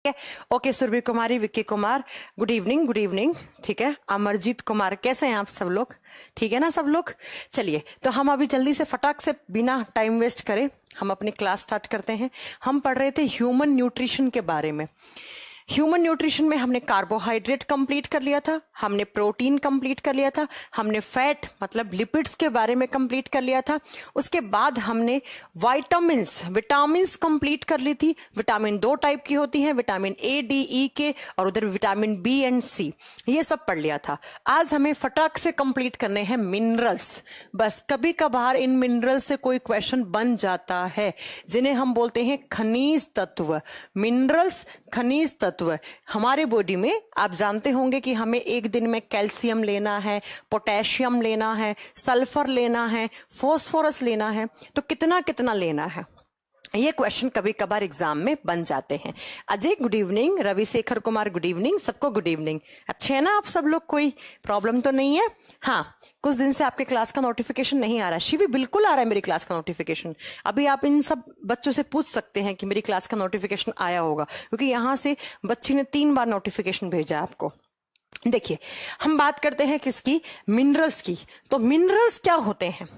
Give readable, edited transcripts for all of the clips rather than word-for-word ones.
है। Okay Surabhi Kumari, Vicky Kumar, good evening, good evening. ठीक है, अमरजीत कुमार, कैसे हैं आप सब लोग? ठीक है ना सब लोग? चलिए, तो हम अभी जल्दी से फटाक से बिना टाइम वेस्ट करे हम अपनी क्लास स्टार्ट करते हैं। हम पढ़ रहे थे ह्यूमन न्यूट्रिशन के बारे में। ह्यूमन न्यूट्रिशन में हमने कार्बोहाइड्रेट कंप्लीट कर लिया था, हमने प्रोटीन कंप्लीट कर लिया था, हमने फैट मतलब लिपिड्स के बारे में कंप्लीट कर लिया था। उसके बाद हमने विटामिन्स कंप्लीट कर ली थी। विटामिन 2 टाइप की होती हैं, विटामिन ए, डी, ई के, और उधर विटामिन बी एंड सी, ये सब पढ़ लिया था। आज हमें फटाक से कंप्लीट करने हैं मिनरल्स। बस कभी कभार इन मिनरल्स से कोई क्वेश्चन बन जाता है, जिन्हें हम बोलते हैं खनिज तत्व। मिनरल्स खनिज तत्व हमारे बॉडी में आप जानते होंगे कि हमें एक दिन में कैल्शियम लेना है, पोटेशियम लेना है, सल्फर लेना है, फास्फोरस लेना है, तो कितना कितना लेना है, ये क्वेश्चन कभी कभार एग्जाम में बन जाते हैं। Ajay good evening, Ravishekhar Kumar good evening, सबको गुड इवनिंग। अच्छे हैं ना आप सब लोग? कोई प्रॉब्लम तो नहीं है? हाँ, कुछ दिन से आपके क्लास का नोटिफिकेशन नहीं आ रहा। शिवी बिल्कुल आ रहा है मेरी क्लास का नोटिफिकेशन। अभी आप इन सब बच्चों से पूछ सकते हैं कि मेरी क्लास का नोटिफिकेशन आया होगा, क्योंकि यहां से बच्ची ने 3 बार नोटिफिकेशन भेजा आपको। देखिए, हम बात करते हैं किसकी? मिनरल्स की। तो मिनरल्स क्या होते हैं?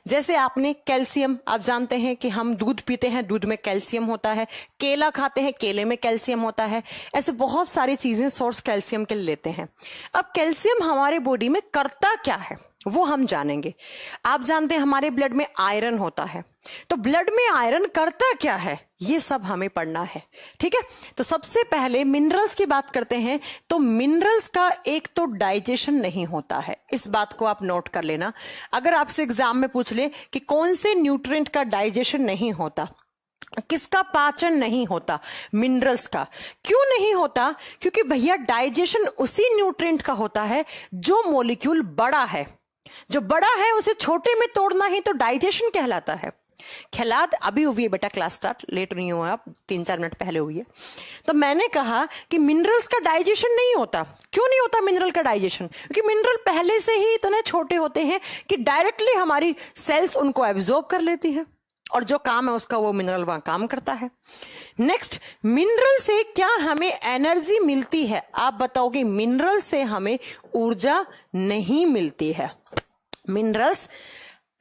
जैसे आपने कैल्शियम, आप जानते हैं कि हम दूध पीते हैं, दूध में कैल्शियम होता है, केला खाते हैं, केले में कैल्शियम होता है, ऐसे बहुत सारी चीजें सोर्स कैल्शियम के लेते हैं। अब कैल्शियम हमारे बॉडी में करता क्या है वो हम जानेंगे। आप जानते हैं हमारे ब्लड में आयरन होता है, तो ब्लड में आयरन करता क्या है ये सब हमें पढ़ना है। ठीक है, तो सबसे पहले मिनरल्स की बात करते हैं। तो मिनरल्स का एक तो डाइजेशन नहीं होता है, इस बात को आप नोट कर लेना। अगर आपसे एग्जाम में पूछ ले कि कौन से न्यूट्रिएंट का डाइजेशन नहीं होता, किसका पाचन नहीं होता, मिनरल्स का। क्यों नहीं होता? क्योंकि भैया डाइजेशन उसी न्यूट्रिएंट का होता है जो मॉलिक्यूल बड़ा है। जो बड़ा है उसे छोटे में तोड़ना ही तो डाइजेशन कहलाता है। खैलात अभी हुई है बेटा, क्लास स्टार्ट लेट नहीं हुआ, आप 3-4 मिनट पहले हुई है। तो मैंने कहा कि मिनरल्स का डाइजेशन नहीं होता। क्यों नहीं होता मिनरल का डाइजेशन? क्योंकि मिनरल पहले से ही इतने छोटे होते हैं कि डायरेक्टली हमारी सेल्स उनको एब्जॉर्ब कर लेती है, और जो काम है उसका वो मिनरल वहां काम करता है। नेक्स्ट, मिनरल से क्या हमें एनर्जी मिलती है? आप बताओगे मिनरल से हमें ऊर्जा नहीं मिलती है। मिनरल्स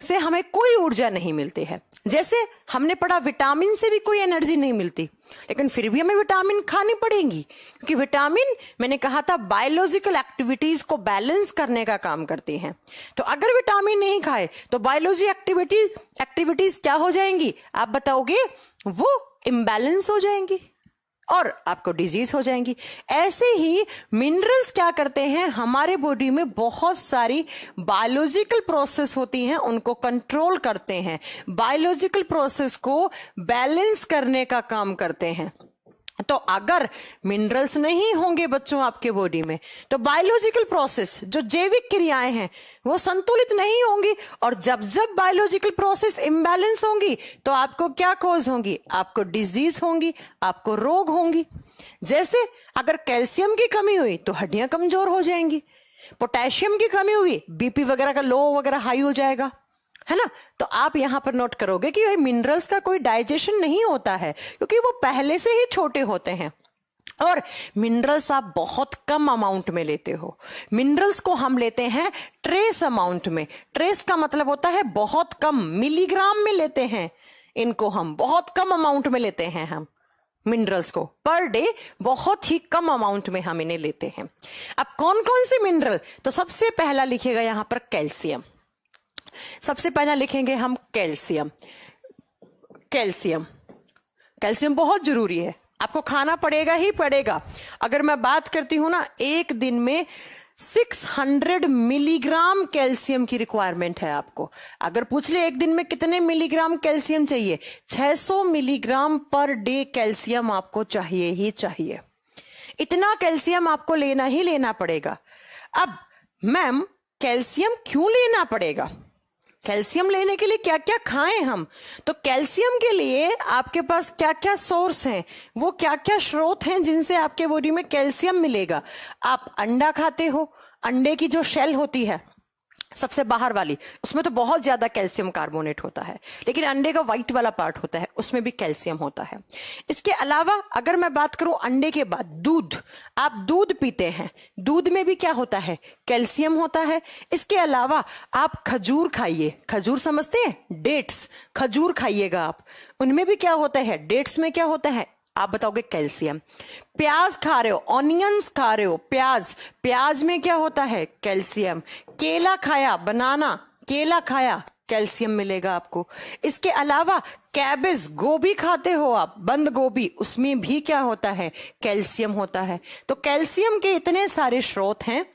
से हमें कोई ऊर्जा नहीं मिलती है। जैसे हमने पढ़ा विटामिन से भी कोई एनर्जी नहीं मिलती, लेकिन फिर भी हमें विटामिन खानी पड़ेगी, क्योंकि विटामिन मैंने कहा था बायोलॉजिकल एक्टिविटीज को बैलेंस करने का काम करती हैं। तो अगर विटामिन नहीं खाए तो बायोलॉजी एक्टिविटीज क्या हो जाएंगी? आप बताओगे वो इम्बैलेंस हो जाएंगी और आपको डिजीज हो जाएंगी। ऐसे ही मिनरल्स क्या करते हैं, हमारे बॉडी में बहुत सारी बायोलॉजिकल प्रोसेस होती हैं, उनको कंट्रोल करते हैं, बायोलॉजिकल प्रोसेस को बैलेंस करने का काम करते हैं। तो अगर मिनरल्स नहीं होंगे बच्चों आपके बॉडी में, तो बायोलॉजिकल प्रोसेस जो जैविक क्रियाएं हैं वो संतुलित नहीं होंगी, और जब जब बायोलॉजिकल प्रोसेस इम्बैलेंस होंगी तो आपको क्या कॉज होंगी? आपको डिजीज होंगी, आपको रोग होंगी। जैसे अगर कैल्शियम की कमी हुई तो हड्डियां कमजोर हो जाएंगी, पोटेशियम की कमी हुई बीपी वगैरह का लो वगैरह हाई हो जाएगा, है ना। तो आप यहां पर नोट करोगे कि भाई मिनरल्स का कोई डाइजेशन नहीं होता है, क्योंकि वो पहले से ही छोटे होते हैं। और मिनरल्स आप बहुत कम अमाउंट में लेते हो। मिनरल्स को हम लेते हैं ट्रेस अमाउंट में। ट्रेस का मतलब होता है बहुत कम, मिलीग्राम में लेते हैं इनको, हम बहुत कम अमाउंट में लेते हैं। हम मिनरल्स को पर डे बहुत ही कम अमाउंट में हम इन्हें लेते हैं। अब कौन कौन से मिनरल? तो सबसे पहला लिखेगा यहां पर कैल्शियम। सबसे पहला लिखेंगे हम कैल्शियम। कैल्शियम कैल्शियम बहुत जरूरी है, आपको खाना पड़ेगा ही पड़ेगा। अगर मैं बात करती हूं ना, एक दिन में 600 मिलीग्राम कैल्शियम की रिक्वायरमेंट है आपको। अगर पूछ ले एक दिन में कितने मिलीग्राम कैल्शियम चाहिए, 600 मिलीग्राम पर डे कैल्शियम आपको चाहिए ही चाहिए। इतना कैल्शियम आपको लेना ही लेना पड़ेगा। अब मैम कैल्शियम क्यों लेना पड़ेगा? कैल्शियम लेने के लिए क्या क्या खाएं हम? तो कैल्शियम के लिए आपके पास क्या क्या सोर्स हैं, वो क्या क्या स्रोत हैं जिनसे आपके बॉडी में कैल्शियम मिलेगा? आप अंडा खाते हो, अंडे की जो शेल होती है सबसे बाहर वाली, उसमें तो बहुत ज्यादा कैल्शियम कार्बोनेट होता है, लेकिन अंडे का व्हाइट वाला पार्ट होता है उसमें भी कैल्शियम होता है। इसके अलावा अगर मैं बात करूं अंडे के बाद दूध, आप दूध पीते हैं, दूध में भी क्या होता है, कैल्शियम होता है। इसके अलावा आप खजूर खाइए, खजूर समझते हैं, डेट्स, खजूर खाइएगा आप, उनमें भी क्या होता है, डेट्स में क्या होता है, आप बताओगे कैल्शियम। प्याज खा रहे हो, ऑनियंस खा रहे हो, प्याज, प्याज में क्या होता है, कैल्शियम। केला खाया, बनाना, केला खाया, कैल्शियम मिलेगा आपको। इसके अलावा कैबेज, गोभी खाते हो आप, बंद गोभी, उसमें भी क्या होता है, कैल्शियम होता है। तो कैल्शियम के इतने सारे स्रोत हैं,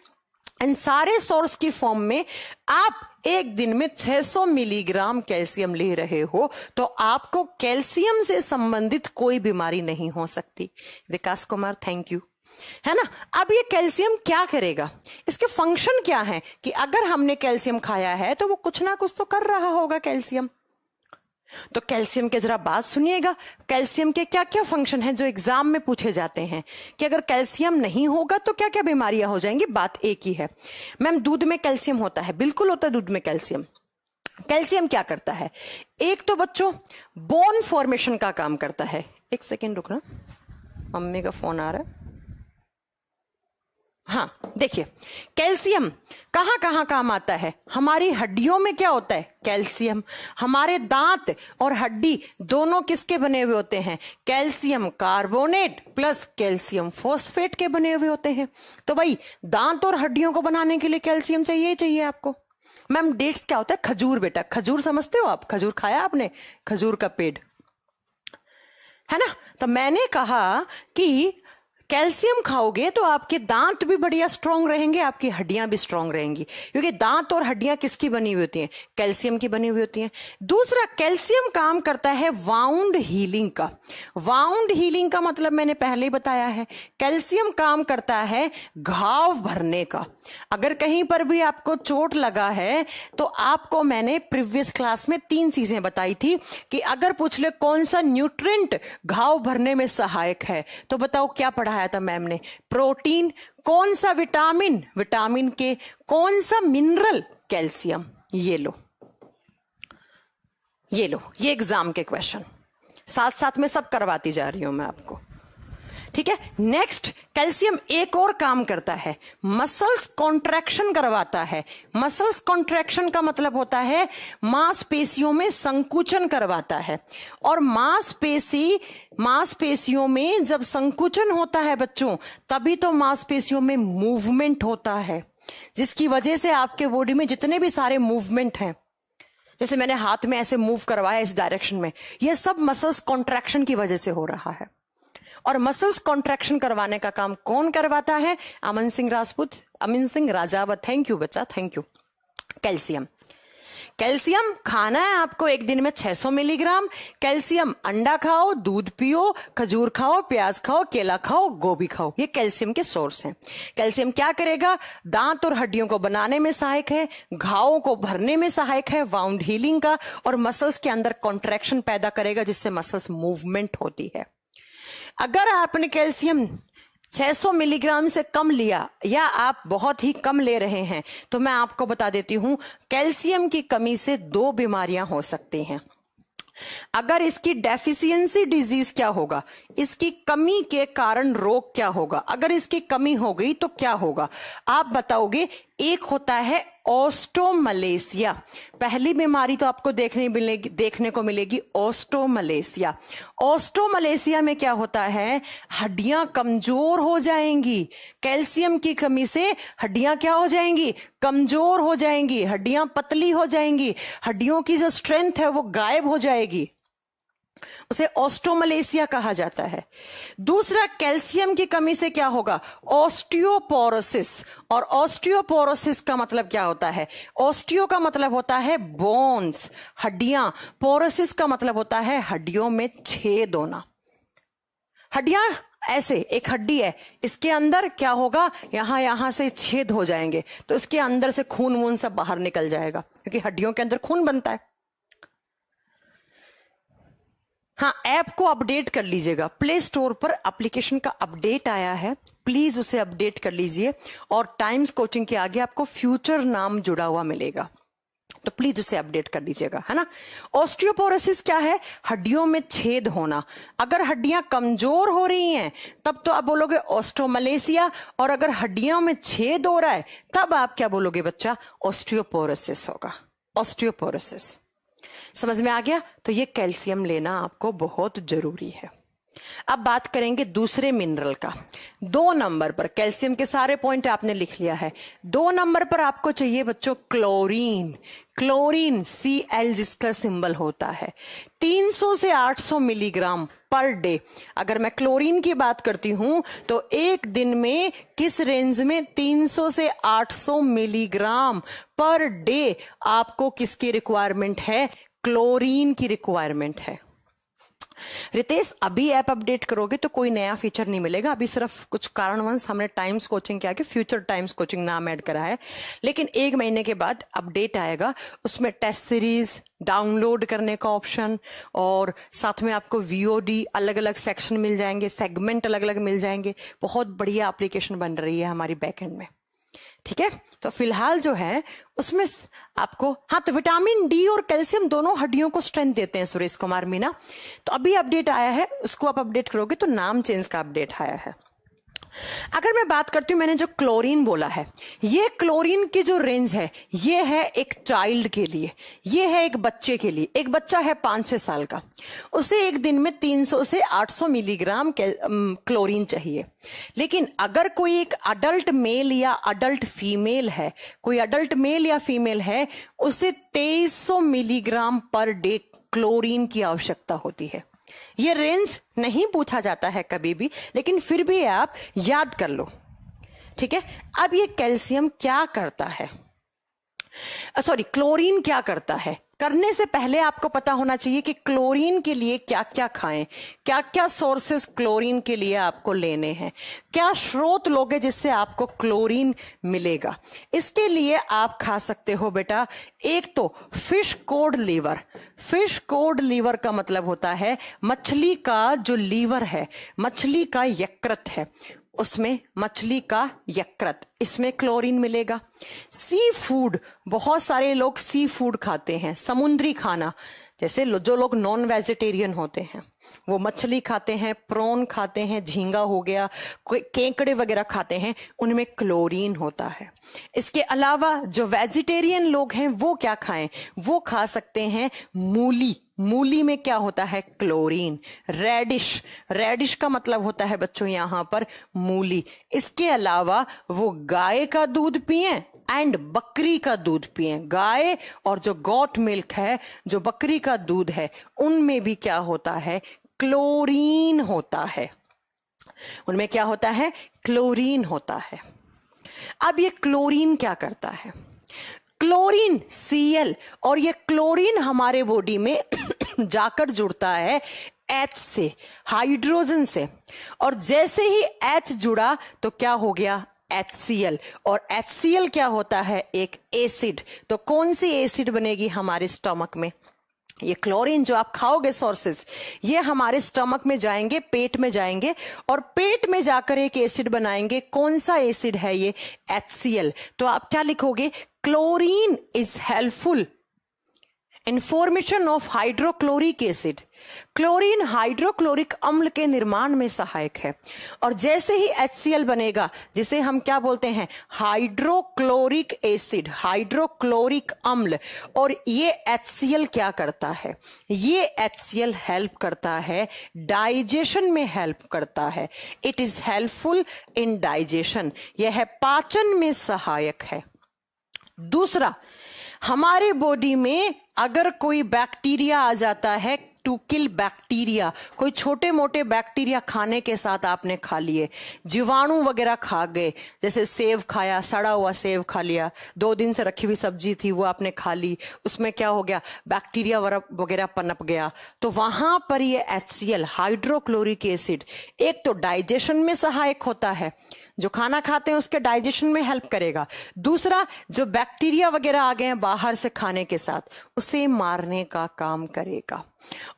इन सारे सोर्स की फॉर्म में आप एक दिन में 600 मिलीग्राम कैल्शियम ले रहे हो, तो आपको कैल्शियम से संबंधित कोई बीमारी नहीं हो सकती। विकास कुमार, थैंक यू, है ना। अब ये कैल्शियम क्या करेगा, इसके फंक्शन क्या है, कि अगर हमने कैल्शियम खाया है तो वो कुछ ना कुछ तो कर रहा होगा कैल्शियम। तो कैल्शियम के जरा बात सुनिएगा, कैल्शियम के क्या क्या फंक्शन हैं जो एग्जाम में पूछे जाते हैं, कि अगर कैल्शियम नहीं होगा तो क्या क्या बीमारियां हो जाएंगी। बात एक ही है, मैम दूध में कैल्शियम होता है, बिल्कुल होता है दूध में कैल्शियम। कैल्शियम क्या करता है, एक तो बच्चों बोन फॉर्मेशन का काम करता है। एक सेकेंड रुकना, मम्मी का फोन आ रहा है। हाँ देखिए, कैल्शियम कहां कहां काम आता है, हमारी हड्डियों में क्या होता है, कैल्शियम। हमारे दांत और हड्डी दोनों किसके बने हुए होते हैं, calcium carbonate plus calcium phosphate के बने हुए होते हैं। तो भाई दांत और हड्डियों को बनाने के लिए कैल्शियम चाहिए ही चाहिए आपको। मैम डेट्स क्या होता है, खजूर, बेटा खजूर समझते हो आप, खजूर खाया आपने, खजूर का पेड़, है ना। तो मैंने कहा कि कैल्शियम खाओगे तो आपके दांत भी बढ़िया स्ट्रांग रहेंगे, आपकी हड्डियां भी स्ट्रांग रहेंगी, क्योंकि दांत और हड्डियां किसकी बनी हुई होती हैं, कैल्शियम की बनी हुई होती हैं। दूसरा, कैल्शियम काम करता है वाउंड हीलिंग का। वाउंड हीलिंग का मतलब मैंने पहले ही बताया है, कैल्शियम काम करता है घाव भरने का। अगर कहीं पर भी आपको चोट लगा है तो आपको मैंने प्रीवियस क्लास में 3 चीजें बताई थी, कि अगर पूछ ले कौन सा न्यूट्रिएंट घाव भरने में सहायक है, तो बताओ क्या पढ़ाया था मैम ने, प्रोटीन, कौन सा विटामिन, विटामिन के, कौन सा मिनरल, कैल्शियम। ये लो, ये लो, ये एग्जाम के क्वेश्चन साथ साथ में सब करवाती जा रही हूं मैं आपको, ठीक है। नेक्स्ट, कैल्शियम एक और काम करता है, मसल्स कॉन्ट्रैक्शन करवाता है। मसल्स कॉन्ट्रैक्शन का मतलब होता है मांसपेशियों में संकुचन करवाता है। और मांसपेशियों में जब संकुचन होता है बच्चों, तभी तो मांसपेशियों में मूवमेंट होता है, जिसकी वजह से आपके बॉडी में जितने भी सारे मूवमेंट हैं, जैसे मैंने हाथ में ऐसे मूव करवाया इस डायरेक्शन में, यह सब मसल्स कॉन्ट्रैक्शन की वजह से हो रहा है। और मसल्स कॉन्ट्रैक्शन करवाने का काम कौन करवाता है, अमन सिंह राजपूत, अमिन सिंह राजावत, थैंक यू बच्चा, थैंक यू। कैल्शियम, कैल्शियम खाना है आपको एक दिन में 600 मिलीग्राम। कैल्शियम अंडा खाओ, दूध पियो, खजूर खाओ, प्याज खाओ, केला खाओ, गोभी खाओ, ये कैल्शियम के सोर्स हैं। कैल्शियम क्या करेगा, दांत और हड्डियों को बनाने में सहायक है, घावों को भरने में सहायक है, वाउंड हीलिंग का, और मसल्स के अंदर कॉन्ट्रैक्शन पैदा करेगा जिससे मसल्स मूवमेंट होती है। अगर आपने कैल्शियम 600 मिलीग्राम से कम लिया या आप बहुत ही कम ले रहे हैं, तो मैं आपको बता देती हूं, कैल्शियम की कमी से 2 बीमारियां हो सकती हैं। अगर इसकी डेफिशिएंसी डिजीज क्या होगा, इसकी कमी के कारण रोग क्या होगा, अगर इसकी कमी हो गई तो क्या होगा आप बताओगे। एक होता है ऑस्टोमलेशिया, पहली बीमारी तो आपको देखने को मिलेगी ऑस्टोमलेशिया। ऑस्टोमलेशिया में क्या होता है, हड्डियां कमजोर हो जाएंगी, कैल्शियम की कमी से हड्डियां क्या हो जाएंगी, कमजोर हो जाएंगी, हड्डियां पतली हो जाएंगी, हड्डियों की जो स्ट्रेंथ है वो गायब हो जाएगी, उसे ऑस्टोमलेशिया कहा जाता है। दूसरा, कैल्शियम की कमी से क्या होगा, ऑस्टियोपोरोसिस। और ऑस्टियोपोरोसिस का मतलब क्या होता है, ऑस्टियो का मतलब होता है बोन्स, हड्डियां, पोरोसिस का मतलब होता है हड्डियों में छेद होना। हड्डियां ऐसे, एक हड्डी है, इसके अंदर क्या होगा, यहां से छेद हो जाएंगे, तो इसके अंदर से खून वून सब बाहर निकल जाएगा, क्योंकि हड्डियों के अंदर खून बनता है। हाँ, ऐप को अपडेट कर लीजिएगा, प्ले स्टोर पर एप्लीकेशन का अपडेट आया है, प्लीज उसे अपडेट कर लीजिए, और टाइम्स कोचिंग के आगे आपको फ्यूचर नाम जुड़ा हुआ मिलेगा, तो प्लीज उसे अपडेट कर लीजिएगा, है ना। ऑस्टियोपोरोसिस क्या है? हड्डियों में छेद होना। अगर हड्डियां कमजोर हो रही हैं तब तो आप बोलोगे ऑस्टोमलेसिया, और अगर हड्डियों में छेद हो रहा है तब आप क्या बोलोगे बच्चा? ऑस्टियोपोरोसिस होगा, ऑस्टियोपोरोसिस। समझ में आ गया? तो ये कैल्शियम लेना आपको बहुत जरूरी है। अब बात करेंगे दूसरे मिनरल का। 2 नंबर पर कैल्शियम के सारे पॉइंट आपने लिख लिया है। 2 नंबर पर आपको चाहिए बच्चों क्लोरीन। क्लोरीन Cl जिसका सिंबल होता है, 300 से 800 मिलीग्राम पर डे। अगर मैं क्लोरीन की बात करती हूं तो एक दिन में किस रेंज में? 300 से 800 मिलीग्राम पर डे आपको किसकी रिक्वायरमेंट है? क्लोरीन की रिक्वायरमेंट है। रितेश अभी ऐप अपडेट करोगे तो कोई नया फीचर नहीं मिलेगा, अभी सिर्फ कुछ कारणवश हमने टाइम्स कोचिंग के आगे फ्यूचर टाइम्स कोचिंग नाम ऐड करा है, लेकिन 1 महीने के बाद अपडेट आएगा, उसमें टेस्ट सीरीज डाउनलोड करने का ऑप्शन, और साथ में आपको VOD अलग अलग सेक्शन मिल जाएंगे, सेगमेंट अलग अलग मिल जाएंगे। बहुत बढ़िया एप्लीकेशन बन रही है हमारी बैकएंड में, ठीक है। तो फिलहाल जो है उसमें आपको, हाँ, तो विटामिन डी और कैल्शियम दोनों हड्डियों को स्ट्रेंथ देते हैं सुरेश कुमार मीना। तो अभी अपडेट आया है, उसको आप अपडेट करोगे तो नाम चेंज का अपडेट आया है। अगर मैं बात करती हूं, मैंने जो क्लोरीन बोला है, ये क्लोरीन की जो रेंज है ये है एक चाइल्ड के लिए, ये है एक बच्चे के लिए। एक बच्चा है 5-6 साल का, उसे एक दिन में 300 से 800 मिलीग्राम क्लोरीन चाहिए। लेकिन अगर कोई एक अडल्ट मेल या अडल्ट फीमेल है, कोई अडल्ट मेल या फीमेल है, उसे 2300 मिलीग्राम पर डे क्लोरीन की आवश्यकता होती है। ये रेंज नहीं पूछा जाता है कभी भी, लेकिन फिर भी आप याद कर लो, ठीक है। अब ये कैल्शियम क्या करता है, सॉरी क्लोरीन क्या करता है? करने से पहले आपको पता होना चाहिए कि क्लोरीन के लिए क्या क्या खाएं, क्या क्या सोर्सेस क्लोरीन के लिए आपको लेने हैं, क्या स्रोत लोगे जिससे आपको क्लोरीन मिलेगा। इसके लिए आप खा सकते हो बेटा, एक तो fish cod liver. Fish cod liver का मतलब होता है मछली का जो लीवर है, मछली का यकृत है, उसमें मछली का यकृत, इसमें क्लोरीन मिलेगा। सी फूड, बहुत सारे लोग सी फूड खाते हैं, समुद्री खाना, जैसे जो लोग नॉन वेजिटेरियन होते हैं वो मछली खाते हैं, प्रॉन खाते हैं, झींगा हो गया, कोई केकड़े वगैरह खाते हैं, उनमें क्लोरीन होता है। इसके अलावा जो वेजिटेरियन लोग हैं वो क्या खाएं? वो खा सकते हैं मूली। मूली में क्या होता है? क्लोरीन। रेडिश, रेडिश का मतलब होता है बच्चों यहां पर मूली। इसके अलावा वो गाय का दूध पिएं एंड बकरी का दूध पिएं। गाय और जो गॉट मिल्क है, जो बकरी का दूध है, उनमें भी क्या होता है? क्लोरीन होता है। उनमें क्या होता है? क्लोरीन होता है। अब ये क्लोरीन क्या करता है? क्लोरीन Cl, और ये क्लोरीन हमारे बॉडी में जाकर जुड़ता है H से, हाइड्रोजन से, और जैसे ही H जुड़ा तो क्या हो गया? HCl, और HCl क्या होता है? एक एसिड। तो कौन सी एसिड बनेगी हमारे स्टमक में? ये क्लोरीन जो आप खाओगे सोर्सेस, ये हमारे स्टमक में जाएंगे, पेट में जाएंगे, और पेट में जाकर एक एसिड बनाएंगे। कौन सा एसिड है ये? HCl। तो आप क्या लिखोगे? Chlorine is helpful in formation of hydrochloric acid. Chlorine hydrochloric अम्ल के निर्माण में सहायक है, और जैसे ही HCl बनेगा, जिसे हम क्या बोलते हैं? हाइड्रोक्लोरिक एसिड, हाइड्रोक्लोरिक अम्ल, और ये HCl क्या करता है? ये HCl हेल्प करता है डाइजेशन में, हेल्प करता है। It is helpful in digestion, यह है पाचन में सहायक है। दूसरा, हमारे बॉडी में अगर कोई बैक्टीरिया आ जाता है, टू किल बैक्टीरिया, कोई छोटे मोटे बैक्टीरिया खाने के साथ आपने खा लिए, जीवाणु वगैरह खा गए, जैसे सेव खाया, सड़ा हुआ सेव खा लिया, 2 दिन से रखी हुई सब्जी थी वो आपने खा ली, उसमें क्या हो गया? बैक्टीरिया वगैरह पनप गया, तो वहां पर ये HCl, हाइड्रोक्लोरिक एसिड, एक तो डाइजेशन में सहायक होता है, जो खाना खाते हैं उसके डाइजेशन में हेल्प करेगा। दूसरा, जो बैक्टीरिया वगैरह आ गए हैं बाहर से खाने के साथ, उसे मारने का काम करेगा।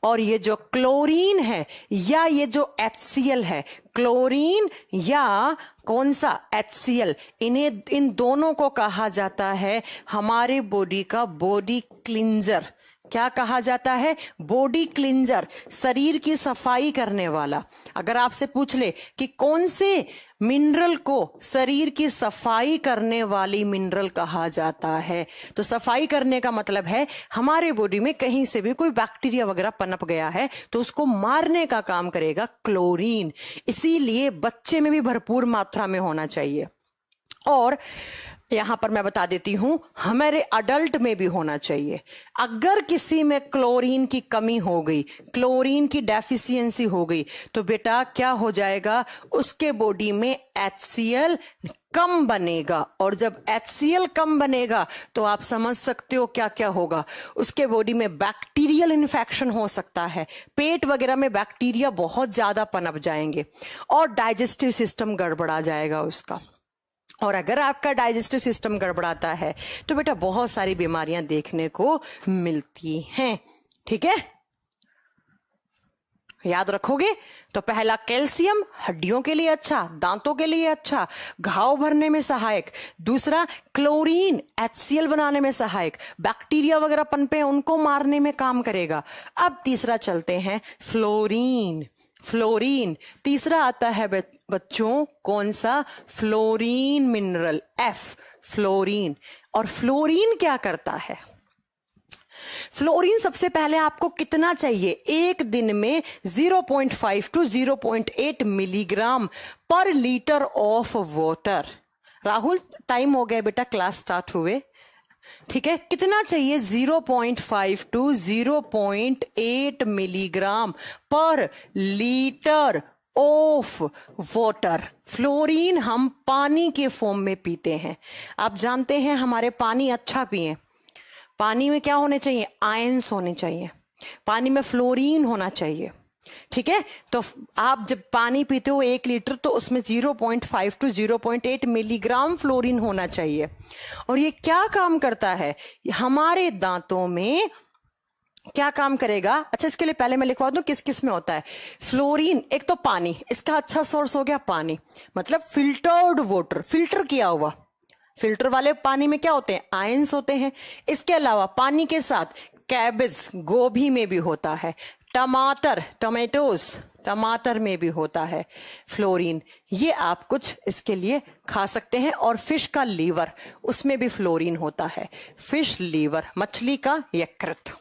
और ये जो क्लोरीन है या ये जो HCl है, क्लोरीन या कौन सा HCl, इन दोनों को कहा जाता है हमारे बॉडी का बॉडी क्लींजर। क्या कहा जाता है? बॉडी क्लींजर, शरीर की सफाई करने वाला। अगर आपसे पूछ ले कि कौन से मिनरल को शरीर की सफाई करने वाली मिनरल कहा जाता है, तो सफाई करने का मतलब है हमारे बॉडी में कहीं से भी कोई बैक्टीरिया वगैरह पनप गया है तो उसको मारने का काम करेगा क्लोरीन। इसीलिए बच्चे में भी भरपूर मात्रा में होना चाहिए। और यहां पर मैं बता देती हूं, हमारे अडल्ट में भी होना चाहिए। अगर किसी में क्लोरीन की कमी हो गई, क्लोरीन की डेफिशिएंसी हो गई, तो बेटा क्या हो जाएगा, उसके बॉडी में HCl कम बनेगा। और जब HCl कम बनेगा तो आप समझ सकते हो क्या क्या होगा। उसके बॉडी में बैक्टीरियल इन्फेक्शन हो सकता है, पेट वगैरह में बैक्टीरिया बहुत ज्यादा पनप जाएंगे और डाइजेस्टिव सिस्टम गड़बड़ा जाएगा उसका। और अगर आपका डाइजेस्टिव सिस्टम गड़बड़ाता है तो बेटा बहुत सारी बीमारियां देखने को मिलती हैं। ठीक है, याद रखोगे? तो पहला, कैल्शियम हड्डियों के लिए अच्छा, दांतों के लिए अच्छा, घाव भरने में सहायक। दूसरा, क्लोरीन HCl बनाने में सहायक, बैक्टीरिया वगैरह पनपे हैं उनको मारने में काम करेगा। अब तीसरा चलते हैं, फ्लोरीन। फ्लोरीन तीसरा आता है बच्चों, कौन सा? Fluorine mineral, F, fluorine. और फ्लोरीन क्या करता है? फ्लोरीन सबसे पहले आपको कितना चाहिए? एक दिन में 0.5 to 0.8 मिलीग्राम पर litre of water. Rahul, time हो गया बेटा, क्लास स्टार्ट हुए। ठीक है, कितना चाहिए? 0.5 to 0.8 मिलीग्राम पर लीटर ऑफ वाटर। फ्लोरीन हम पानी के फॉर्म में पीते हैं। आप जानते हैं हमारे पानी अच्छा पिए, पानी में क्या होने चाहिए? आयंस होने चाहिए, पानी में फ्लोरीन होना चाहिए। ठीक है, तो आप जब पानी पीते हो 1 लीटर तो उसमें 0.5 to 0.8 मिलीग्राम फ्लोरीन होना चाहिए। और ये क्या काम करता है? हमारे दांतों में क्या काम करेगा? अच्छा, इसके लिए पहले मैं लिखवा दूं किस किस में होता है फ्लोरीन। एक तो पानी, इसका अच्छा सोर्स हो गया पानी, मतलब फिल्टर्ड वाटर, फिल्टर किया हुआ। फिल्टर वाले पानी में क्या होते हैं? आयंस होते हैं। इसके अलावा पानी के साथ कैबेज, गोभी में भी होता है, टमाटर, टमेटोज, टमाटर में भी होता है फ्लोरीन। ये आप कुछ इसके लिए खा सकते हैं। और फिश का लीवर, उसमें भी फ्लोरीन होता है, फिश लीवर, मछली का यकृत।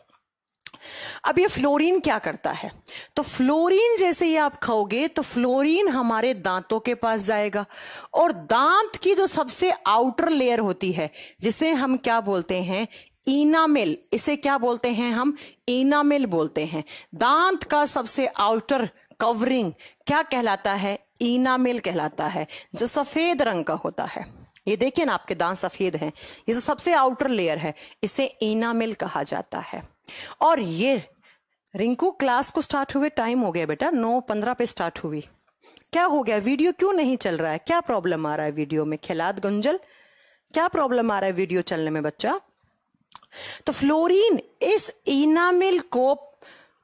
अब ये फ्लोरीन क्या करता है? तो फ्लोरीन जैसे ही आप खाओगे तो फ्लोरीन हमारे दांतों के पास जाएगा और दांत की जो सबसे आउटर लेयर होती है, जिसे हम क्या बोलते हैं? इनामेल। इसे क्या बोलते हैं हम? इनामेल बोलते हैं। दांत का सबसे आउटर कवरिंग क्या कहलाता है? इनामेल कहलाता है, जो सफेद रंग का होता है। ये देखिए ना, आपके दांत सफेद हैं, ये जो सबसे आउटर लेयर है इसे इनामेल कहा जाता है। और ये रिंकू, क्लास को स्टार्ट हुए टाइम हो गया बेटा, 9:15 पे स्टार्ट हुई। क्या हो गया? वीडियो क्यों नहीं चल रहा है? क्या प्रॉब्लम आ रहा है वीडियो में? खिलाद गुंजल, क्या प्रॉब्लम आ रहा है वीडियो चलने में बच्चा? तो फ्लोरीन इस इनामेल को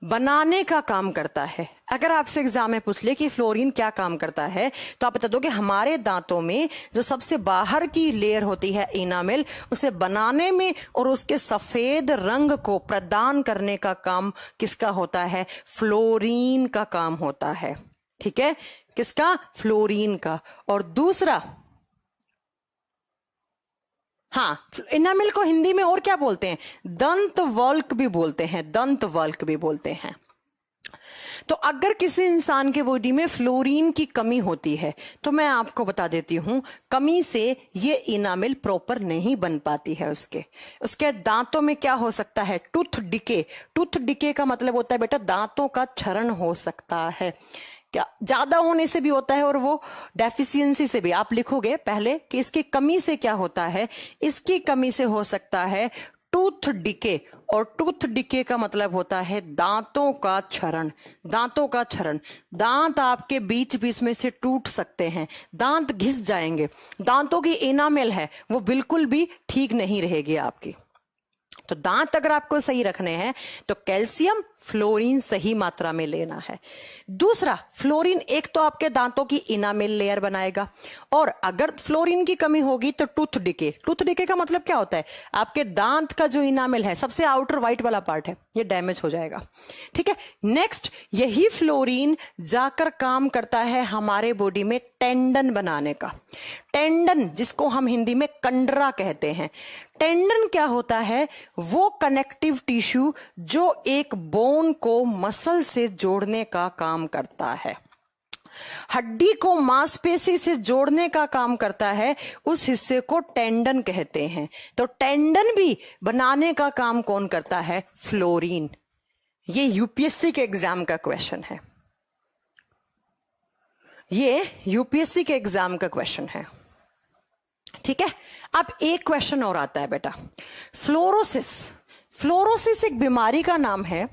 बनाने का काम करता है। अगर आपसे एग्जाम में पूछ ले कि फ्लोरीन क्या काम करता है, तो आप बता दो कि हमारे दांतों में जो सबसे बाहर की लेयर होती है इनामेल, उसे बनाने में और उसके सफेद रंग को प्रदान करने का काम किसका होता है? फ्लोरीन का काम होता है। ठीक है, किसका? फ्लोरीन का। और दूसरा, हाँ, इनामेल को हिंदी में और क्या बोलते हैं? दंत वल्क भी बोलते हैं, दंत वल्क भी बोलते हैं। तो अगर किसी इंसान के बॉडी में फ्लोरीन की कमी होती है तो मैं आपको बता देती हूं, कमी से ये इनामेल प्रॉपर नहीं बन पाती है। उसके दांतों में क्या हो सकता है? Tooth decay. टूथ डिके का मतलब होता है बेटा दांतों का क्षरण हो सकता है। क्या ज्यादा होने से भी होता है और वो डेफिशिएंसी से भी। आप लिखोगे पहले कि इसकी कमी से क्या होता है? इसकी कमी से हो सकता है टूथ डिके, और टूथ डिके का मतलब होता है दांतों का क्षरण। दांतों का क्षरण, दांत आपके बीच बीच में से टूट सकते हैं, दांत घिस जाएंगे, दांतों की इनामेल है वो बिल्कुल भी ठीक नहीं रहेगी आपकी। तो दांत अगर आपको सही रखने हैं तो कैल्शियम फ्लोरीन सही मात्रा में लेना है। दूसरा, फ्लोरीन एक तो आपके दांतों की इनामेल लेयर बनाएगा, और अगर फ्लोरीन की कमी होगी तो टूथ डिके। टूथ डिके का मतलब क्या होता है, आपके दांत का जो इनामेल है, सबसे आउटर व्हाइट वाला पार्ट है, ये डैमेज हो जाएगा। ठीक है, नेक्स्ट, यही फ्लोरीन जाकर काम करता है हमारे बॉडी में टेंडन बनाने का। टेंडन, जिसको हम हिंदी में कंडरा कहते हैं। टेंडन क्या होता है, वो कनेक्टिव टिश्यू जो एक बोन को मसल से जोड़ने का काम करता है, हड्डी को मांसपेशी से जोड़ने का काम करता है, उस हिस्से को टेंडन कहते हैं। तो टेंडन भी बनाने का काम कौन करता है, फ्लोरीन। ये यूपीएससी के एग्जाम का क्वेश्चन है, ये यूपीएससी के एग्जाम का क्वेश्चन है। ठीक है, अब एक क्वेश्चन और आता है बेटा, फ्लोरोसिस। फ्लोरोसिस एक बीमारी का नाम है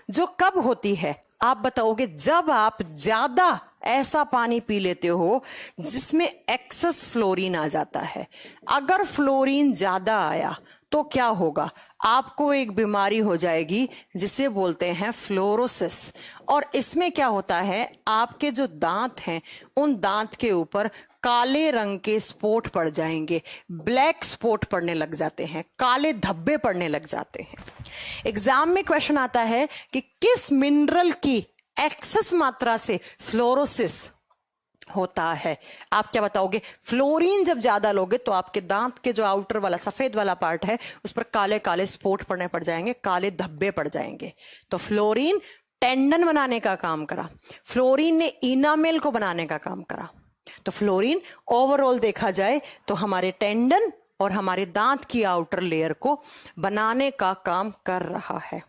जो कब होती है, आप बताओगे, जब आप ज्यादा ऐसा पानी पी लेते हो जिसमें एक्सेस फ्लोरीन आ जाता है। अगर फ्लोरीन ज्यादा आया तो क्या होगा, आपको एक बीमारी हो जाएगी जिसे बोलते हैं फ्लोरोसिस। और इसमें क्या होता है, आपके जो दांत हैं उन दांत के ऊपर काले रंग के स्पॉट पड़ जाएंगे, ब्लैक स्पॉट पड़ने लग जाते हैं, काले धब्बे पड़ने लग जाते हैं। एग्जाम में क्वेश्चन आता है कि किस मिनरल की एक्सेस मात्रा से फ्लोरोसिस होता है। आप क्या बताओगे, फ्लोरीन जब ज्यादा लोगे तो आपके दांत के जो आउटर वाला सफेद वाला पार्ट है उस पर काले काले स्पॉट पड़ने पड़ जाएंगे, काले धब्बे पड़ जाएंगे। तो फ्लोरीन टेंडन बनाने का काम करा, फ्लोरीन ने इनामेल को बनाने का काम करा। तो फ्लोरीन ओवरऑल देखा जाए तो हमारे टेंडन और हमारे दांत की आउटर लेयर को बनाने का काम कर रहा है।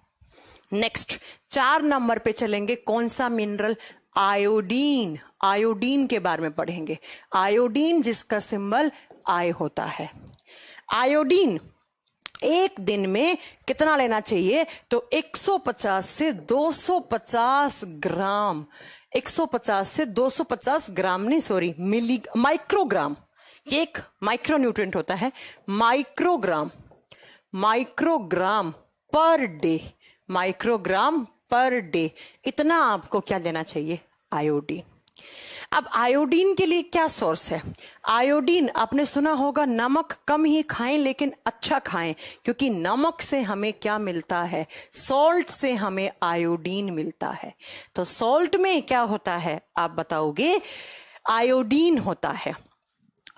नेक्स्ट 4 नंबर पे चलेंगे, कौन सा मिनरल, आयोडीन। आयोडीन के बारे में पढ़ेंगे। आयोडीन जिसका सिंबल आई होता है। आयोडीन एक दिन में कितना लेना चाहिए, तो 150 से 250 ग्राम, 150 से 250 ग्राम नहीं, सॉरी, माइक्रोग्राम। एक माइक्रोन्यूट्रिएंट होता है, microgram, microgram per day, microgram per day, इतना आपको क्या लेना चाहिए, आयोडीन। अब आयोडीन के लिए क्या सोर्स है, आयोडीन आपने सुना होगा, नमक कम ही खाएं लेकिन अच्छा खाएं, क्योंकि नमक से हमें क्या मिलता है, सॉल्ट से हमें आयोडीन मिलता है। तो सॉल्ट में क्या होता है आप बताओगे, आयोडीन होता है।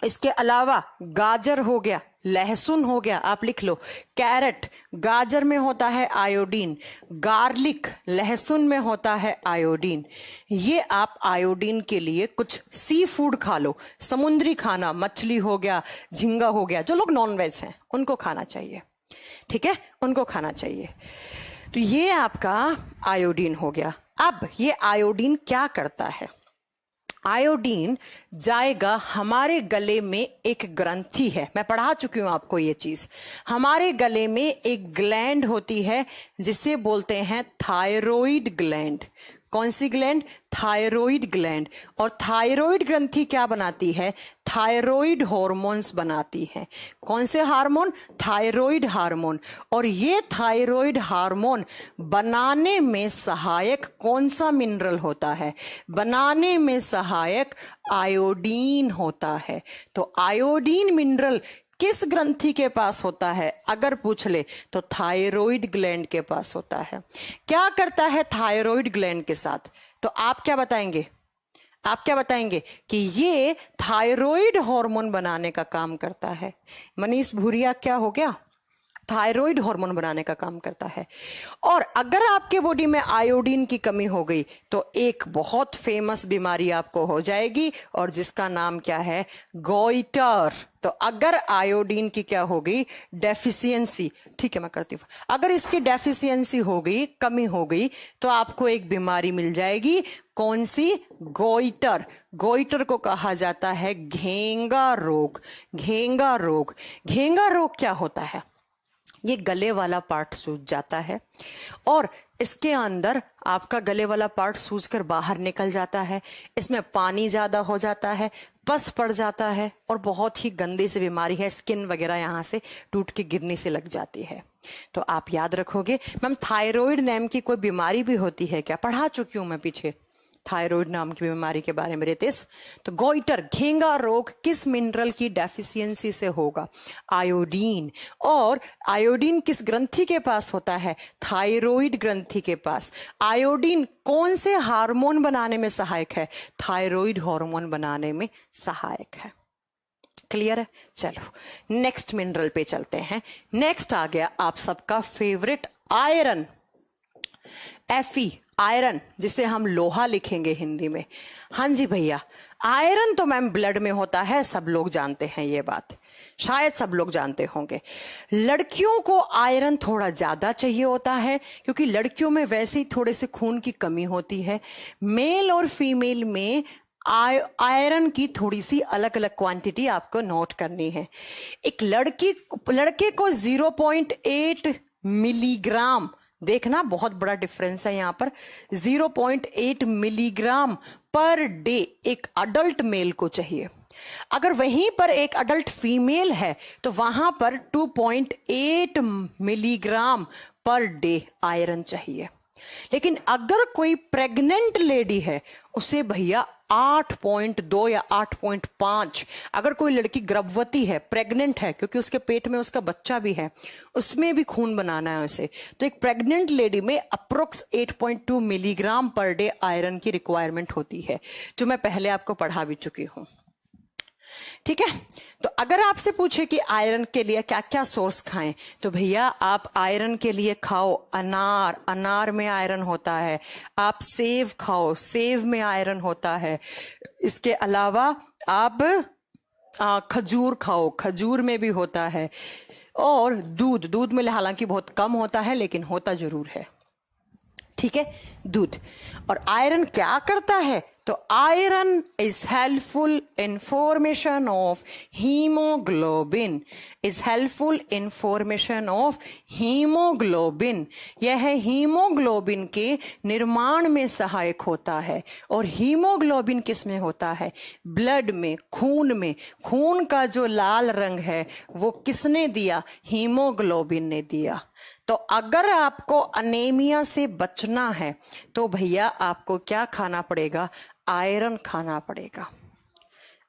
इसके अलावा गाजर हो गया, लहसुन हो गया, आप लिख लो, कैरेट, गाजर में होता है आयोडीन, गार्लिक, लहसुन में होता है आयोडीन। ये आप आयोडीन के लिए कुछ सी फूड खा लो, समुद्री खाना, मछली हो गया, झींगा हो गया, जो लोग नॉनवेज हैं उनको खाना चाहिए। ठीक है, उनको खाना चाहिए। तो ये आपका आयोडीन हो गया। अब ये आयोडीन क्या करता है, आयोडीन जाएगा हमारे गले में, एक ग्रंथि है, मैं पढ़ा चुकी हूं आपको ये चीज। हमारे गले में एक ग्लैंड होती है जिसे बोलते हैं थायराइड ग्लैंड। कौन सी ग्लैंड, थायराइड ग्लैंड। और थायराइड ग्रंथि क्या बनाती है, थायराइड हार्मोन्स बनाती है। कौन से हार्मोन, थायराइड हार्मोन। और ये थायराइड हार्मोन बनाने में सहायक कौन सा मिनरल होता है, बनाने में सहायक आयोडीन होता है। तो आयोडीन मिनरल किस ग्रंथि के पास होता है, अगर पूछ ले तो थायराइड ग्लैंड के पास होता है। क्या करता है थायराइड ग्लैंड के साथ, तो आप क्या बताएंगे, आप क्या बताएंगे कि ये थायराइड हार्मोन बनाने का काम करता है। मनीष भूरिया क्या हो गया, थायराइड हार्मोन बनाने का काम करता है। और अगर आपके बॉडी में आयोडीन की कमी हो गई तो एक बहुत फेमस बीमारी आपको हो जाएगी, और जिसका नाम क्या है, गोइटर। तो अगर आयोडीन की क्या हो गई, डेफिशिएंसी, ठीक है मैं करती हूँ, अगर इसकी डेफिशिएंसी हो गई, कमी हो गई, तो आपको एक बीमारी मिल जाएगी, कौन सी, गोइटर। गोइटर को कहा जाता है घेंगा रोग। घेंगा रोग, घेंगा रोग क्या होता है, ये गले वाला पार्ट सूज जाता है और इसके अंदर आपका गले वाला पार्ट सूजकर बाहर निकल जाता है। इसमें पानी ज्यादा हो जाता है, पस पड़ जाता है और बहुत ही गंदी सी बीमारी है, स्किन वगैरह यहाँ से टूट के गिरने से लग जाती है। तो आप याद रखोगे। मैम थायराइड नाम की कोई बीमारी भी होती है क्या? पढ़ा चुकी हूं मैं पीछे थायराइड नाम की बीमारी के बारे में रितेश। तो गोइटर घेंगा रोग किस मिनरल की डेफिशिएंसी से होगा? आयोडीन। और आयोडीन किस ग्रंथि के पास होता है? थायराइड ग्रंथि के पास। आयोडीन कौन से हार्मोन बनाने में सहायक है? थायराइड हार्मोन बनाने में सहायक है। क्लियर है? चलो नेक्स्ट मिनरल पे चलते हैं। नेक्स्ट आ गया आप सबका फेवरेट आयरन। Fe आयरन, जिसे हम लोहा लिखेंगे हिंदी में। हाँ जी भैया, आयरन तो मैम ब्लड में होता है, सब लोग जानते हैं ये बात, शायद सब लोग जानते होंगे। लड़कियों को आयरन थोड़ा ज्यादा चाहिए होता है क्योंकि लड़कियों में वैसे ही थोड़े से खून की कमी होती है। मेल और फीमेल में आयरन की थोड़ी सी अलग अलग क्वांटिटी आपको नोट करनी है। एक लड़के को 0.8 मिलीग्राम, देखना बहुत बड़ा डिफरेंस है यहाँ पर, 0.8 मिलीग्राम पर डे एक अडल्ट मेल को चाहिए। अगर वहीं पर एक अडल्ट फीमेल है तो वहां पर 2.8 मिलीग्राम पर डे आयरन चाहिए। लेकिन अगर कोई प्रेग्नेंट लेडी है उसे भैया 8.2 या 8.5, अगर कोई लड़की गर्भवती है, प्रेग्नेंट है, क्योंकि उसके पेट में उसका बच्चा भी है, उसमें भी खून बनाना है उसे, तो एक प्रेग्नेंट लेडी में approx 8.2 milligram per day iron की रिक्वायरमेंट होती है, जो मैं पहले आपको पढ़ा भी चुकी हूं। ठीक है, तो अगर आपसे पूछे कि आयरन के लिए क्या क्या सोर्स खाएं, तो भैया आप आयरन के लिए खाओ अनार, अनार में आयरन होता है। आप सेव खाओ, सेव में आयरन होता है। इसके अलावा आप खजूर खाओ, खजूर में भी होता है। और दूध, दूध में हालांकि बहुत कम होता है लेकिन होता जरूर है। ठीक है, दूध। और आयरन क्या करता है? तो iron is helpful in formation of haemoglobin, is helpful in formation of haemoglobin. यह हीमोग्लोबिन के निर्माण में सहायक होता है। और हीमोग्लोबिन किस में होता है? ब्लड में, खून में। खून का जो लाल रंग है वो किसने दिया? हीमोग्लोबिन ने दिया। तो अगर आपको अनीमिया से बचना है तो भैया आपको क्या खाना पड़ेगा? आयरन खाना पड़ेगा।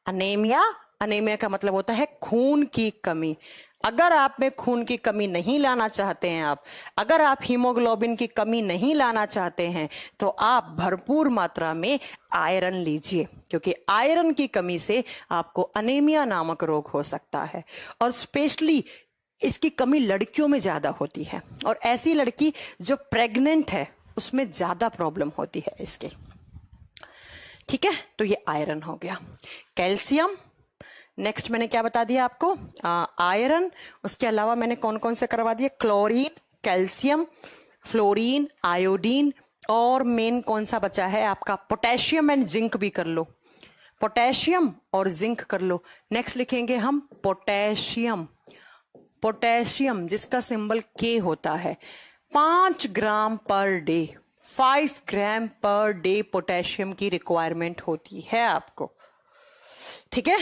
अनीमिया, अनीमिया का मतलब होता है खून की कमी। अगर आप में खून की कमी नहीं लाना चाहते हैं, अगर आप हीमोग्लोबिन की कमी नहीं लाना चाहते हैं, तो आप भरपूर मात्रा में आयरन लीजिए, क्योंकि आयरन की कमी से आपको अनीमिया नामक रोग हो सकता है। और स्पेशली इसकी कमी लड़कियों में ज्यादा होती है, और ऐसी लड़की जो प्रेग्नेंट है उसमें ज्यादा प्रॉब्लम होती है इसके। ठीक है, तो ये आयरन हो गया। कैल्शियम, नेक्स्ट मैंने क्या बता दिया आपको? आयरन। उसके अलावा मैंने कौन कौन से करवा दिए? क्लोरीन, कैल्शियम, फ्लोरीन, आयोडीन, और मेन कौन सा बचा है आपका? पोटेशियम एंड जिंक भी कर लो। पोटेशियम और जिंक कर लो। नेक्स्ट लिखेंगे हम पोटेशियम। पोटेशियम जिसका सिंबल के होता है, 5 ग्राम पर डे, 5 ग्राम पर डे पोटेशियम की रिक्वायरमेंट होती है आपको। ठीक है,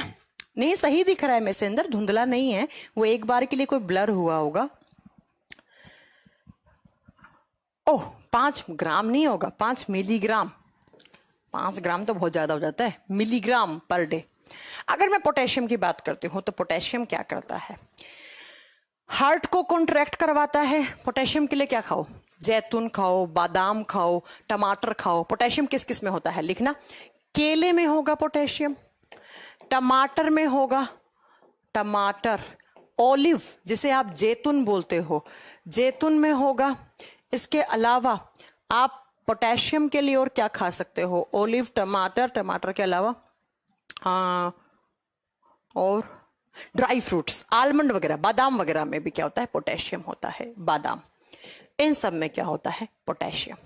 नहीं सही दिख रहा है मैसेंजर, धुंधला नहीं है, वो एक बार के लिए कोई ब्लर हुआ होगा। ओह, 5 ग्राम नहीं होगा, 5 मिलीग्राम। 5 ग्राम तो बहुत ज्यादा हो जाता है, मिलीग्राम पर डे। अगर मैं पोटेशियम की बात करती हूं तो पोटेशियम क्या करता है? हार्ट को कॉन्ट्रैक्ट करवाता है। पोटेशियम के लिए क्या खाओ? जैतून खाओ, बादाम खाओ, टमाटर खाओ। पोटेशियम किस किस में होता है? लिखना, केले में होगा पोटेशियम, टमाटर में होगा, टमाटर, ओलिव जिसे आप जैतून बोलते हो, जैतून में होगा। इसके अलावा आप पोटेशियम के लिए और क्या खा सकते हो? ओलिव, टमाटर, टमाटर के अलावा और ड्राई फ्रूट्स, आलमंड वगैरह, बादाम वगैरह में भी क्या होता है? पोटेशियम होता है। बादाम, इन सब में क्या होता है? पोटेशियम।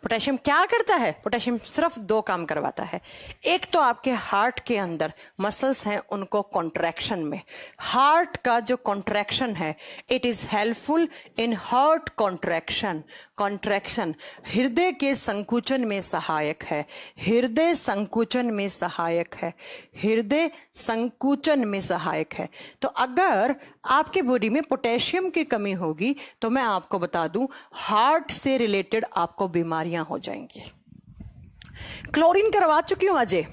पोटेशियम क्या करता है? पोटेशियम सिर्फ दो काम करवाता है। एक तो आपके हार्ट के अंदर मसल्स हैं उनको कॉन्ट्रैक्शन में, हार्ट का जो कॉन्ट्रैक्शन है it is helpful in heart contraction. Contraction हृदय के संकुचन में सहायक है, हृदय संकुचन में सहायक है, हृदय संकुचन में सहायक है। तो अगर आपके बॉडी में पोटेशियम की कमी होगी तो मैं आपको बता दूं हार्ट से रिलेटेड आपको बीमारियां हो जाएंगी। क्लोरीन करवा चुकी हूं अजय,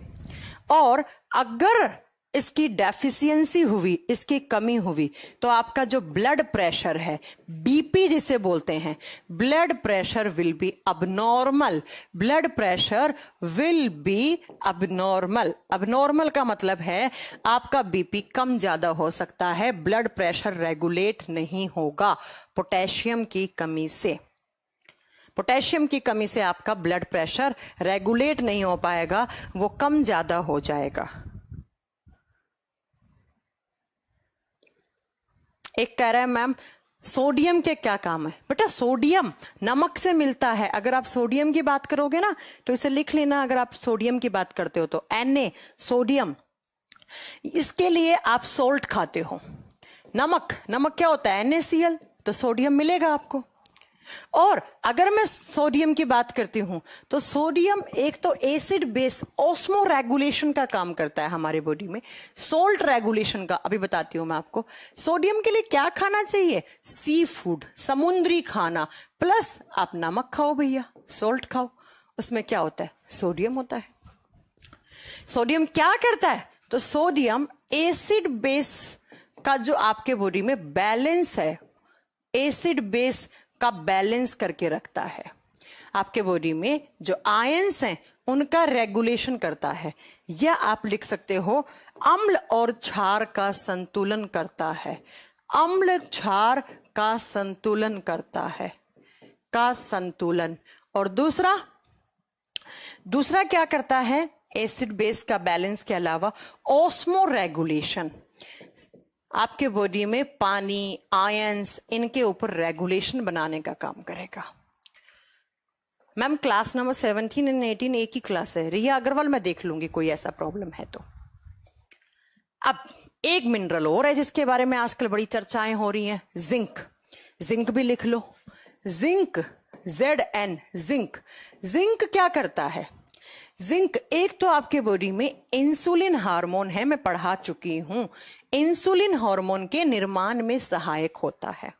और अगर इसकी डेफिशिएंसी हुई, इसकी कमी हुई, तो आपका जो ब्लड प्रेशर है, बीपी जिसे बोलते हैं, blood pressure will be abnormal. Blood pressure will be abnormal. Abnormal का मतलब है आपका बीपी कम ज्यादा हो सकता है, ब्लड प्रेशर रेगुलेट नहीं होगा पोटेशियम की कमी से। पोटेशियम की कमी से आपका ब्लड प्रेशर रेगुलेट नहीं हो पाएगा, वो कम ज्यादा हो जाएगा। एक कह रहा है मैम सोडियम के क्या काम है? बेटा सोडियम नमक से मिलता है। अगर आप सोडियम की बात करोगे ना तो इसे लिख लेना, अगर आप सोडियम की बात करते हो तो Na सोडियम। इसके लिए आप सोल्ट खाते हो, नमक, नमक क्या होता है? NaCl, तो सोडियम मिलेगा आपको। और अगर मैं सोडियम की बात करती हूं तो सोडियम एक तो एसिड बेस ऑस्मो रेगुलेशन का काम करता है हमारे बॉडी में, सोल्ट रेगुलेशन का अभी बताती हूं मैं आपको। सोडियम के लिए क्या खाना चाहिए? सी फूड, समुद्री खाना, प्लस आप नमक खाओ भैया, सोल्ट खाओ, उसमें क्या होता है? सोडियम होता है। सोडियम क्या करता है? तो सोडियम एसिड बेस का जो आपके बॉडी में बैलेंस है, एसिड बेस का बैलेंस करके रखता है। आपके बॉडी में जो आयंस हैं उनका रेगुलेशन करता है, या आप लिख सकते हो अम्ल और क्षार का संतुलन करता है। अम्ल क्षार का संतुलन करता है, का संतुलन। और दूसरा क्या करता है? एसिड बेस का बैलेंस के अलावा ऑस्मो रेगुलेशन। आपके बॉडी में पानी, आयंस, इनके ऊपर रेगुलेशन बनाने का काम करेगा। मैम क्लास नंबर 17 एंड 18 एक ही क्लास है, रिया अग्रवाल, मैं देख लूंगी कोई ऐसा प्रॉब्लम है तो। अब एक मिनरल और है जिसके बारे में आजकल बड़ी चर्चाएं हो रही हैं, जिंक। जिंक भी लिख लो, जिंक, Zn, जिंक। जिंक क्या करता है? जिंक एक तो आपके बॉडी में इंसुलिन हार्मोन है, मैं पढ़ा चुकी हूं, इंसुलिन हार्मोन के निर्माण में सहायक होता है।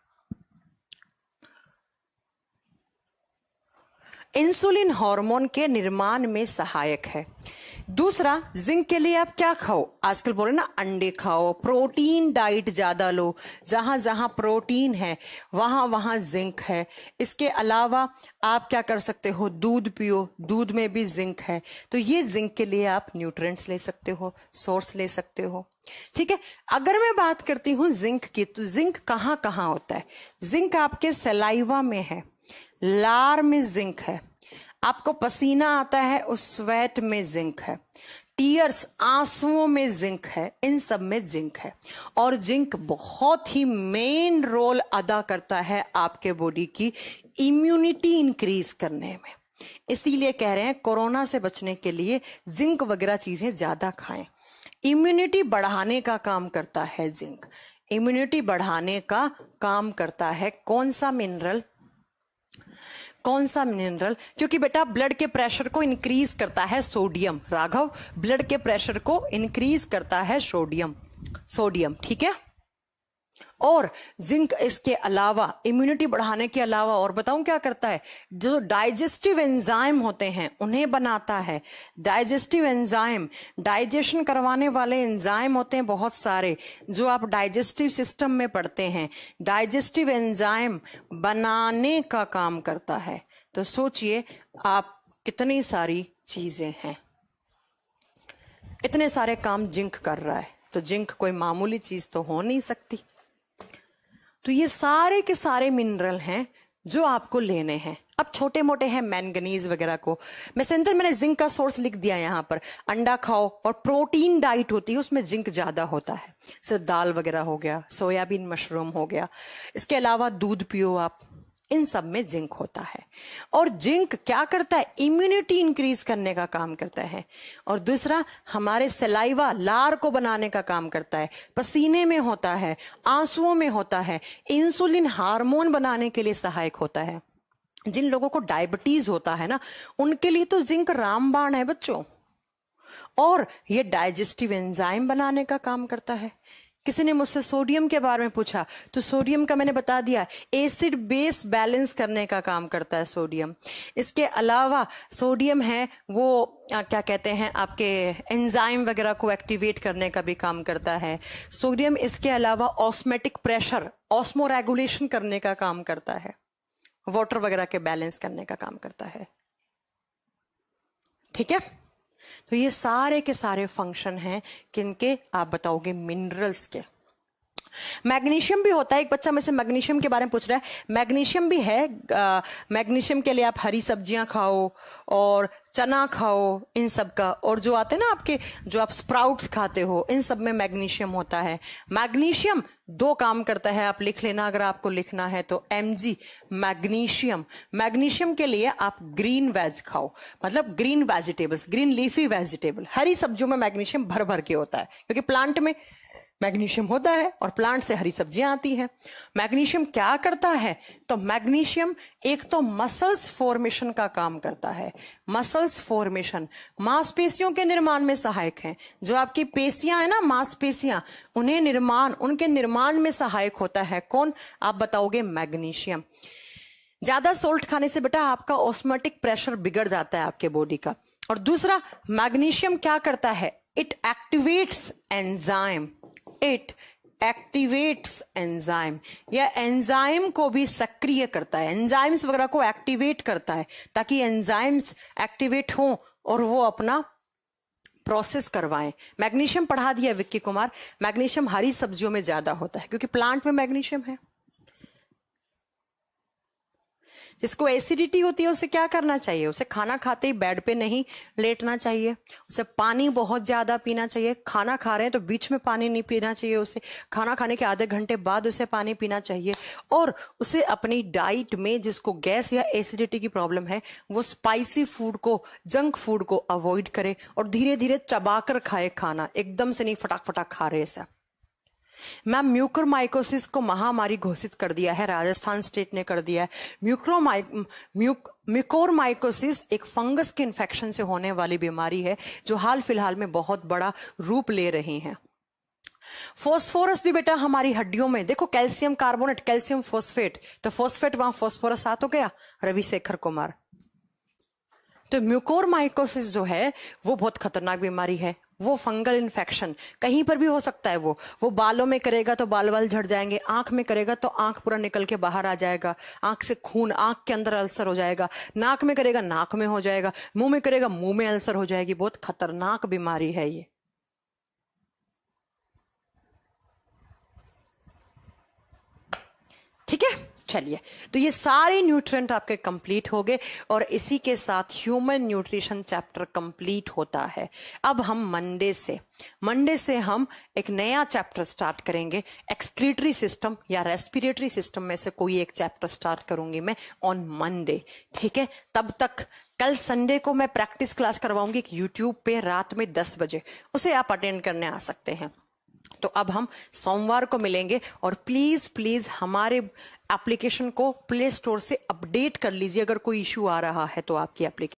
इंसुलिन हार्मोन के निर्माण में सहायक है। दूसरा, जिंक के लिए आप क्या खाओ? आजकल बोले ना अंडे खाओ, प्रोटीन डाइट ज्यादा लो, जहां जहां प्रोटीन है वहां वहां जिंक है। इसके अलावा आप क्या कर सकते हो? दूध पियो, दूध में भी जिंक है। तो ये जिंक के लिए आप न्यूट्रिएंट्स ले सकते हो, सोर्स ले सकते हो। ठीक है, अगर मैं बात करती हूं जिंक की, तो जिंक कहां कहां होता है? जिंक आपके सलाइवा में है, लार में जिंक है, आपको पसीना आता है उस स्वेट में जिंक है, टीयर्स आंसुओं में जिंक है, इन सब में जिंक है। और जिंक बहुत ही मेन रोल अदा करता है आपके बॉडी की इम्यूनिटी इंक्रीज करने में। इसीलिए कह रहे हैं कोरोना से बचने के लिए जिंक वगैरह चीजें ज्यादा खाएं। इम्यूनिटी बढ़ाने का काम करता है जिंक, इम्यूनिटी बढ़ाने का काम करता है। कौन सा मिनरल? कौन सा मिनरल? क्योंकि बेटा ब्लड के प्रेशर को इंक्रीज करता है सोडियम। राघव, ब्लड के प्रेशर को इंक्रीज करता है सोडियम। ठीक है, और जिंक इसके अलावा इम्यूनिटी बढ़ाने के अलावा और बताऊं क्या करता है? जो डाइजेस्टिव एंजाइम होते हैं उन्हें बनाता है। डाइजेस्टिव एंजाइम, डाइजेशन करवाने वाले एंजाइम होते हैं बहुत सारे, जो आप डाइजेस्टिव सिस्टम में पढ़ते हैं, डाइजेस्टिव एंजाइम बनाने का काम करता है। तो सोचिए आप कितनी सारी चीजें हैं, इतने सारे काम जिंक कर रहा है, तो जिंक कोई मामूली चीज तो हो नहीं सकती। तो ये सारे के सारे मिनरल हैं जो आपको लेने हैं। अब छोटे मोटे हैं मैंगनीज वगैरह को, मैंने जिंक का सोर्स लिख दिया यहाँ पर। अंडा खाओ, और प्रोटीन डाइट होती है उसमें जिंक ज्यादा होता है, जैसे दाल वगैरह हो गया, सोयाबीन मशरूम हो गया। इसके अलावा दूध पियो आप, इन सब में जिंक होता है। और जिंक क्या करता है? इम्यूनिटी इंक्रीज करने का काम करता है। और दूसरा, हमारे सलाइवा लार को बनाने का काम करता है, पसीने में होता है, आंसुओं में होता है, इंसुलिन हार्मोन बनाने के लिए सहायक होता है। जिन लोगों को डायबिटीज होता है ना, उनके लिए तो जिंक रामबाण है बच्चों। और ये डाइजेस्टिव एंजाइम बनाने का काम करता है। किसी ने मुझसे सोडियम के बारे में पूछा, तो सोडियम का मैंने बता दिया, एसिड बेस बैलेंस करने का काम करता है सोडियम। इसके अलावा सोडियम है वो क्या कहते हैं, आपके एंजाइम वगैरह को एक्टिवेट करने का भी काम करता है। सोडियम इसके अलावा ऑस्मेटिक प्रेशर, ऑस्मो रेगुलेशन करने का काम करता है, वाटर वगैरह के बैलेंस करने का काम करता है। ठीक है, तो ये सारे के सारे फंक्शन हैं किनके? आप बताओगे मिनरल्स के। मैग्नीशियम भी होता है। एक बच्चा में से मैग्नीशियम के बारे में पूछ रहा है, मैग्नीशियम भी है। मैग्नीशियम के लिए आप हरी सब्जियां खाओ और चना खाओ, इन सब का। और जो आते हैं ना आपके, जो आप स्प्राउट्स खाते हो, इन सब में मैग्नीशियम होता है। मैग्नीशियम 2 काम करता है, आप लिख लेना अगर आपको लिखना है तो, Mg मैग्नीशियम। मैग्नीशियम के लिए आप ग्रीन वेज खाओ, मतलब green vegetables, green leafy vegetable, हरी सब्जियों में मैग्नीशियम भर भर के होता है, क्योंकि प्लांट में मैग्नीशियम होता है और प्लांट से हरी सब्जियां आती हैं। मैग्नीशियम क्या करता है? तो मैग्नीशियम एक तो मसल्स फॉर्मेशन का काम करता है। मसल्स फॉर्मेशन, मांसपेशियों के निर्माण में सहायक है। जो आपकी पेशियां है ना, मांसपेशियां, उनके निर्माण में सहायक होता है कौन? आप बताओगे मैग्नीशियम। ज्यादा सोल्ट खाने से बेटा आपका ऑस्मोटिक प्रेशर बिगड़ जाता है आपके बॉडी का। और दूसरा, मैग्नीशियम क्या करता है? It activates enzyme. It activates enzyme, या एंजाइम को भी सक्रिय करता है, एंजाइम्स वगैरह को एक्टिवेट करता है, ताकि एंजाइम्स एक्टिवेट हों और वो अपना प्रोसेस करवाएं। मैग्नीशियम पढ़ा दिया विक्की कुमार। मैग्नीशियम हरी सब्जियों में ज्यादा होता है, क्योंकि प्लांट में मैग्नीशियम है। जिसको एसिडिटी होती है उसे क्या करना चाहिए? उसे खाना खाते ही बेड पे नहीं लेटना चाहिए, उसे पानी बहुत ज्यादा पीना चाहिए। खाना खा रहे हैं तो बीच में पानी नहीं पीना चाहिए, उसे खाना खाने के आधे घंटे बाद उसे पानी पीना चाहिए। और उसे अपनी डाइट में, जिसको गैस या एसिडिटी की प्रॉब्लम है, वो स्पाइसी फूड को, जंक फूड को अवॉइड करे और धीरे धीरे चबाकर खाए खाना, एकदम से नहीं फटाक फटाक खा रहे ऐसा। मैम म्यूकोरमाइकोसिस को महामारी घोषित कर दिया है, राजस्थान स्टेट ने कर दिया है। म्यूकोरमाइकोसिस एक फंगस के इन्फेक्शन से होने वाली बीमारी है, जो हाल फिलहाल में बहुत बड़ा रूप ले रही है। फॉस्फोरस भी बेटा हमारी हड्डियों में, देखो कैल्शियम कार्बोनेट, कैल्शियम फॉस्फेट, तो फॉस्फेट वहां फॉस्फोरस आ तो गया, रविशेखर कुमार। तो म्यूकोरमाइकोसिस जो है वो बहुत खतरनाक बीमारी है। वो फंगल इन्फेक्शन कहीं पर भी हो सकता है। वो बालों में करेगा तो बाल वाल झड़ जाएंगे, आंख में करेगा तो आंख पूरा निकल के बाहर आ जाएगा, आंख से खून, आंख के अंदर अल्सर हो जाएगा, नाक में करेगा नाक में हो जाएगा, मुंह में करेगा मुंह में अल्सर हो जाएगी। बहुत खतरनाक बीमारी है ये। ठीक है, चलिए, तो ये सारे न्यूट्रिएंट आपके कंप्लीट हो गए और इसी के साथ ह्यूमन न्यूट्रिशन चैप्टर कंप्लीट होता है। अब हम मंडे से हम एक नया चैप्टर स्टार्ट करेंगे, एक्सक्रीटरी सिस्टम या रेस्पिरेटरी सिस्टम में से कोई एक चैप्टर स्टार्ट करूंगी मैं ऑन मंडे। ठीक है, तब तक कल संडे को मैं प्रैक्टिस क्लास करवाऊंगी यूट्यूब पे रात में 10 बजे, उसे आप अटेंड करने आ सकते हैं। तो अब हम सोमवार को मिलेंगे और प्लीज प्लीज हमारे एप्लीकेशन को प्ले स्टोर से अपडेट कर लीजिए। अगर कोई इश्यू आ रहा है तो आपकी एप्लीकेशन